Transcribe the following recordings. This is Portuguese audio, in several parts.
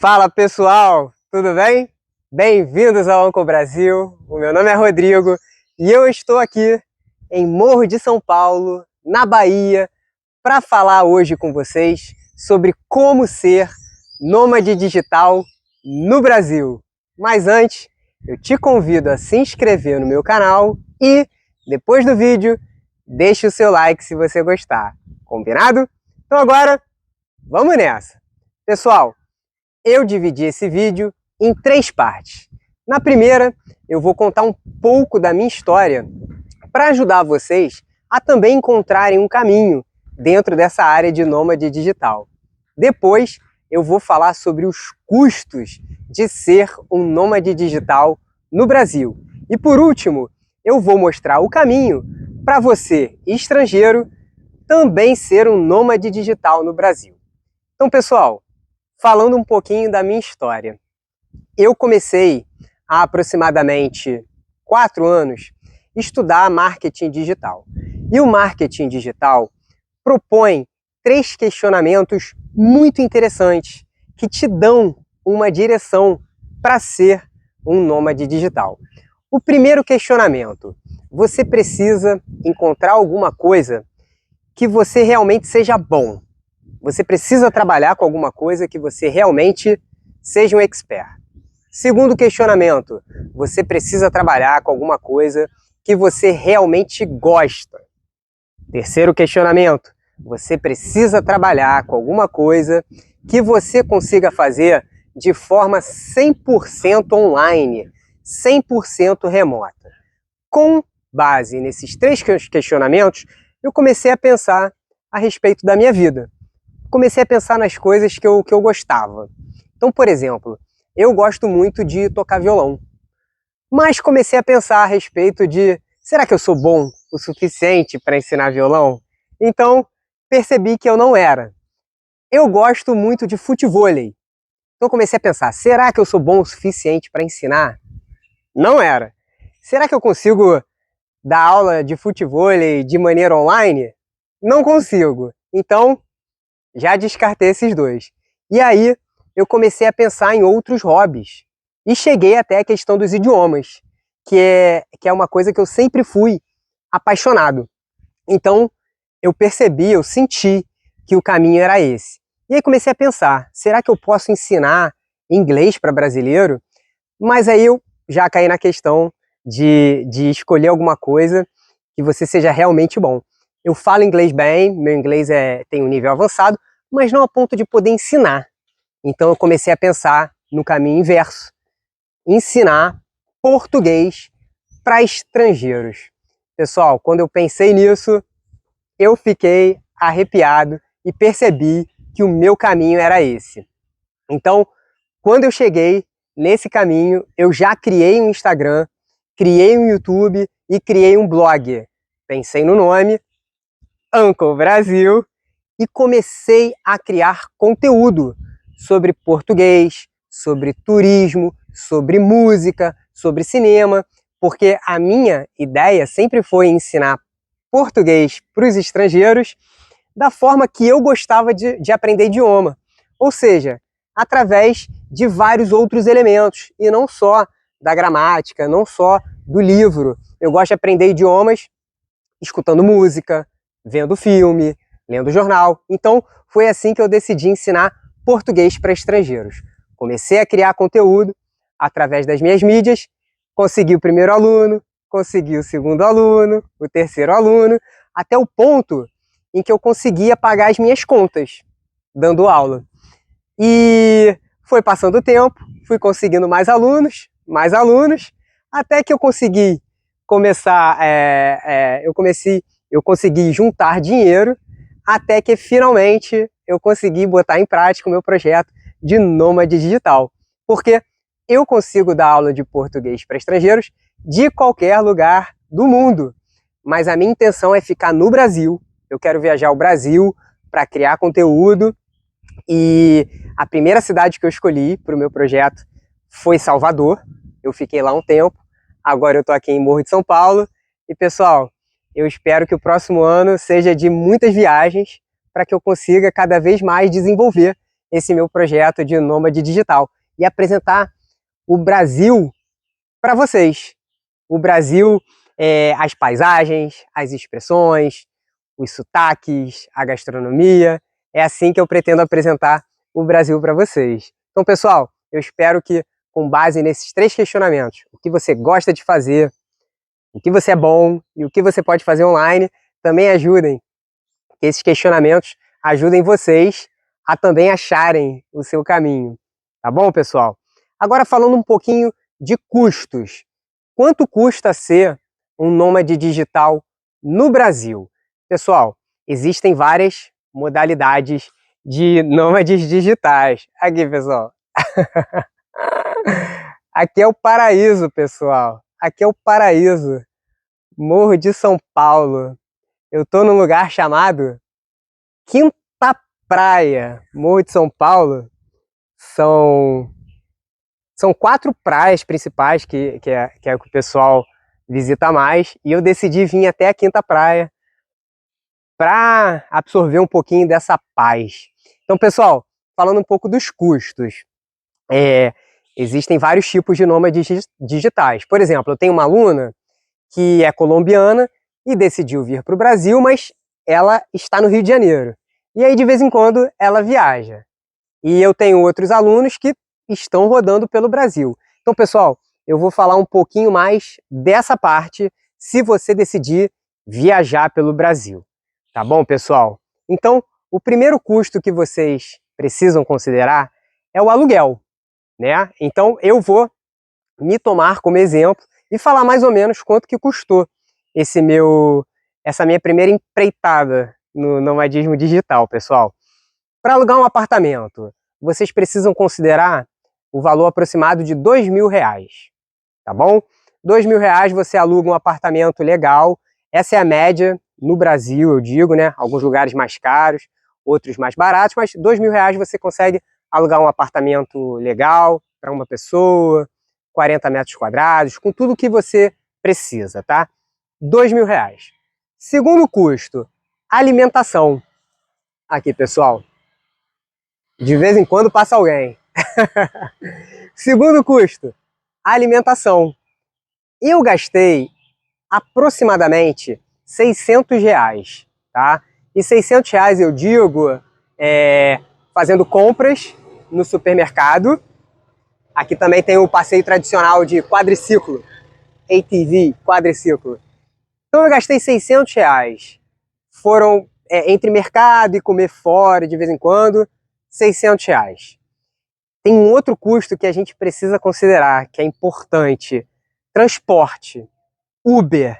Fala pessoal, tudo bem? Bem-vindos ao Onco Brasil. O meu nome é Rodrigo e eu estou aqui em Morro de São Paulo, na Bahia, para falar hoje com vocês sobre como ser nômade digital no Brasil. Mas antes, eu te convido a se inscrever no meu canal e, depois do vídeo, deixe o seu like se você gostar. Combinado? Então agora, vamos nessa! Pessoal, eu dividi esse vídeo em 3 partes. Na primeira, eu vou contar um pouco da minha história para ajudar vocês a também encontrarem um caminho dentro dessa área de nômade digital. Depois, eu vou falar sobre os custos de ser um nômade digital no Brasil. E por último, eu vou mostrar o caminho para você, estrangeiro, também ser um nômade digital no Brasil. Então, pessoal, falando um pouquinho da minha história. Eu comecei há aproximadamente 4 anos estudar marketing digital. E o marketing digital propõe 3 questionamentos muito interessantes que te dão uma direção para ser um nômade digital. O primeiro questionamento: você precisa encontrar alguma coisa que você realmente seja bom. Você precisa trabalhar com alguma coisa que você realmente seja um expert. Segundo questionamento: você precisa trabalhar com alguma coisa que você realmente gosta. Terceiro questionamento: você precisa trabalhar com alguma coisa que você consiga fazer de forma 100% online, 100% remota. Com base nesses 3 questionamentos, eu comecei a pensar a respeito da minha vida. Comecei a pensar nas coisas que eu gostava. Então, por exemplo, eu gosto muito de tocar violão. Mas comecei a pensar a respeito de: será que eu sou bom o suficiente para ensinar violão? Então, percebi que eu não era. Eu gosto muito de futevôlei. Então comecei a pensar: será que eu sou bom o suficiente para ensinar? Não era. Será que eu consigo dar aula de futevôlei de maneira online? Não consigo. Então, já descartei esses 2. E aí, eu comecei a pensar em outros hobbies. E cheguei até a questão dos idiomas, que é uma coisa que eu sempre fui apaixonado. Então, eu percebi, eu senti que o caminho era esse. E aí comecei a pensar: será que eu posso ensinar inglês para brasileiro? Mas aí eu já caí na questão de escolher alguma coisa que você seja realmente bom. Eu falo inglês bem, meu inglês tem um nível avançado, mas não a ponto de poder ensinar. Então eu comecei a pensar no caminho inverso: ensinar português para estrangeiros. Pessoal, quando eu pensei nisso, eu fiquei arrepiado e percebi que o meu caminho era esse. Então, quando eu cheguei nesse caminho, eu já criei um Instagram, criei um YouTube e criei um blog. Pensei no nome, Onco Brasil, e comecei a criar conteúdo sobre português, sobre turismo, sobre música, sobre cinema, porque a minha ideia sempre foi ensinar português para os estrangeiros da forma que eu gostava de aprender idioma, ou seja, através de vários outros elementos, e não só da gramática, não só do livro. Eu gosto de aprender idiomas escutando música, vendo filme, lendo jornal. Então, foi assim que eu decidi ensinar português para estrangeiros. Comecei a criar conteúdo através das minhas mídias, consegui o primeiro aluno, consegui o segundo aluno, o terceiro aluno, até o ponto em que eu conseguia pagar as minhas contas dando aula. E foi passando o tempo, fui conseguindo mais alunos, até que eu consegui começar, eu consegui juntar dinheiro, até que finalmente eu consegui botar em prática o meu projeto de nômade digital. Porque eu consigo dar aula de português para estrangeiros de qualquer lugar do mundo. Mas a minha intenção é ficar no Brasil. Eu quero viajar ao Brasil para criar conteúdo. E a primeira cidade que eu escolhi para o meu projeto foi Salvador. Eu fiquei lá um tempo. Agora eu estou aqui em Morro de São Paulo. E pessoal, eu espero que o próximo ano seja de muitas viagens para que eu consiga cada vez mais desenvolver esse meu projeto de nômade digital e apresentar o Brasil para vocês. O Brasil, as paisagens, as expressões, os sotaques, a gastronomia. É assim que eu pretendo apresentar o Brasil para vocês. Então, pessoal, eu espero que, com base nesses 3 questionamentos, o que você gosta de fazer, o que você é bom e o que você pode fazer online, também ajudem, que esses questionamentos ajudem vocês a também acharem o seu caminho. Tá bom, pessoal? Agora falando um pouquinho de custos. Quanto custa ser um nômade digital no Brasil? Pessoal, existem várias modalidades de nômades digitais. Aqui, pessoal. Aqui é o paraíso, pessoal. Aqui é o paraíso. Morro de São Paulo. Eu tô num lugar chamado Quinta Praia. Morro de São Paulo. São 4 praias principais que é o que o pessoal visita mais. E eu decidi vir até a Quinta Praia para absorver um pouquinho dessa paz. Então, pessoal, falando um pouco dos custos. Existem vários tipos de nômades digitais. Por exemplo, eu tenho uma aluna que é colombiana e decidiu vir para o Brasil, mas ela está no Rio de Janeiro. E aí, de vez em quando, ela viaja. E eu tenho outros alunos que estão rodando pelo Brasil. Então, pessoal, eu vou falar um pouquinho mais dessa parte se você decidir viajar pelo Brasil. Tá bom, pessoal? Então, o primeiro custo que vocês precisam considerar é o aluguel, né? Então, eu vou me tomar como exemplo e falar mais ou menos quanto que custou essa minha primeira empreitada no nomadismo digital, pessoal. Para alugar um apartamento, vocês precisam considerar o valor aproximado de R$2.000, tá bom? R$2.000 você aluga um apartamento legal. Essa é a média no Brasil, eu digo, né? Alguns lugares mais caros, outros mais baratos, mas R$2.000 você consegue alugar um apartamento legal para uma pessoa, 40 metros quadrados, com tudo que você precisa, tá? R$2.000. Segundo custo, alimentação. Aqui, pessoal. De vez em quando passa alguém. Segundo custo, alimentação. Eu gastei aproximadamente R$600, tá? E R$600 eu digo fazendo compras no supermercado. Aqui também tem o passeio tradicional de quadriciclo, ATV, quadriciclo. Então eu gastei R$600. Foram entre mercado e comer fora de vez em quando, R$600. Tem um outro custo que a gente precisa considerar, que é importante. Transporte, Uber.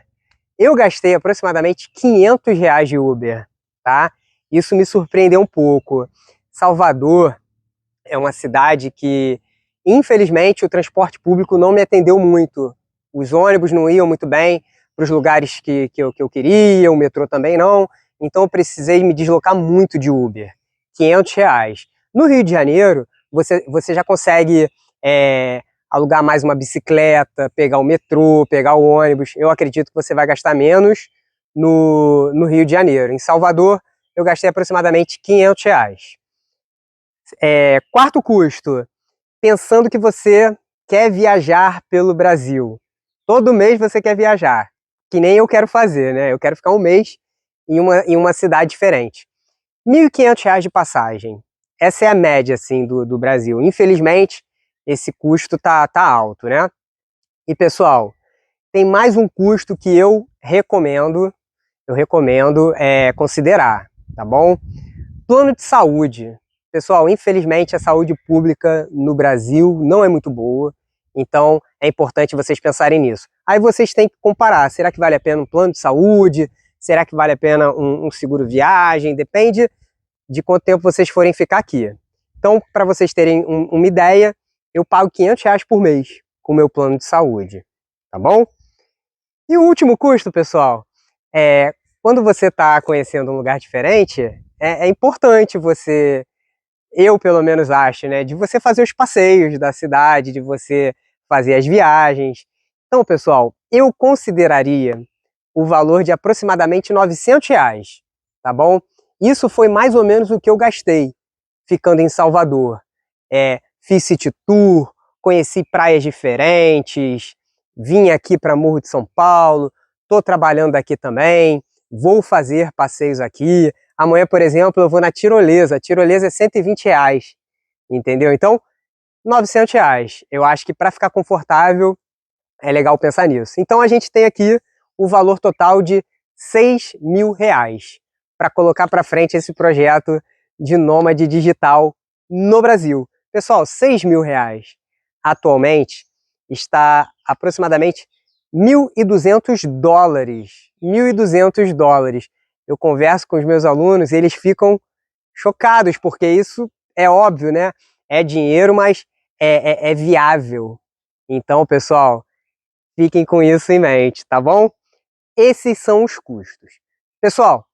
Eu gastei aproximadamente R$500 de Uber, tá? Isso me surpreendeu um pouco. Salvador é uma cidade que, infelizmente, o transporte público não me atendeu muito. Os ônibus não iam muito bem para os lugares que eu queria, o metrô também não. Então eu precisei me deslocar muito de Uber. R$500. No Rio de Janeiro, você já consegue alugar mais uma bicicleta, pegar o metrô, pegar o ônibus. Eu acredito que você vai gastar menos no Rio de Janeiro. Em Salvador, eu gastei aproximadamente R$500. Quarto custo, pensando que você quer viajar pelo Brasil. Todo mês você quer viajar, que nem eu quero fazer, né? Eu quero ficar um mês em uma cidade diferente. R$1.500 de passagem. Essa é a média, assim, do Brasil. Infelizmente, esse custo tá alto, né? E, pessoal, tem mais um custo que eu recomendo considerar, tá bom? Plano de saúde. Pessoal, infelizmente a saúde pública no Brasil não é muito boa, então é importante vocês pensarem nisso. Aí vocês têm que comparar, será que vale a pena um plano de saúde? Será que vale a pena um seguro viagem? Depende de quanto tempo vocês forem ficar aqui. Então, para vocês terem uma ideia, eu pago R$500 por mês com o meu plano de saúde, tá bom? E o último custo, pessoal, quando você está conhecendo um lugar diferente, é importante você, eu pelo menos acho, né, de você fazer os passeios da cidade, de você fazer as viagens. Então, pessoal, eu consideraria o valor de aproximadamente R$900, tá bom? Isso foi mais ou menos o que eu gastei. ficando em Salvador. Fiz city tour, conheci praias diferentes, vim aqui para Morro de São Paulo, estou trabalhando aqui também, vou fazer passeios aqui. Amanhã, por exemplo, eu vou na tirolesa. A tirolesa é R$ 120, entendeu? Então, R$ 900. Eu acho que para ficar confortável, é legal pensar nisso. Então, a gente tem aqui o valor total de R$ 6.000 para colocar para frente esse projeto de nômade digital no Brasil. Pessoal, R$ 6.000 atualmente está aproximadamente $1.200. $1.200. Eu converso com os meus alunos e eles ficam chocados, porque isso é óbvio, né? É dinheiro, mas é viável. Então, pessoal, fiquem com isso em mente, tá bom? Esses são os custos. Pessoal,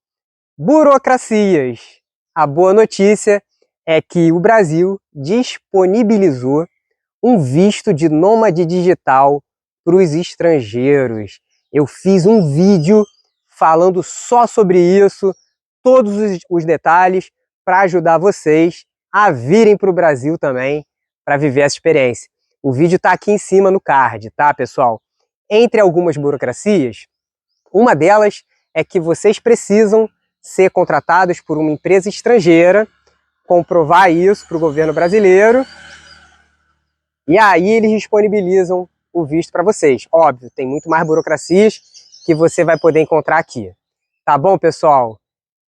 burocracias. A boa notícia é que o Brasil disponibilizou um visto de nômade digital para os estrangeiros. Eu fiz um vídeo falando só sobre isso, todos os detalhes, para ajudar vocês a virem para o Brasil também, para viver essa experiência. O vídeo está aqui em cima no card, tá, pessoal? Entre algumas burocracias, uma delas é que vocês precisam ser contratados por uma empresa estrangeira, comprovar isso para o governo brasileiro, e aí eles disponibilizam o visto para vocês. Óbvio, tem muito mais burocracias que você vai poder encontrar aqui. Tá bom, pessoal?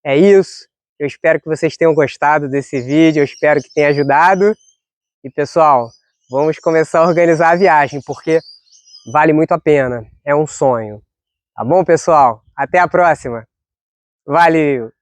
É isso. Eu espero que vocês tenham gostado desse vídeo, eu espero que tenha ajudado. E, pessoal, vamos começar a organizar a viagem, porque vale muito a pena. É um sonho. Tá bom, pessoal? Até a próxima. Valeu!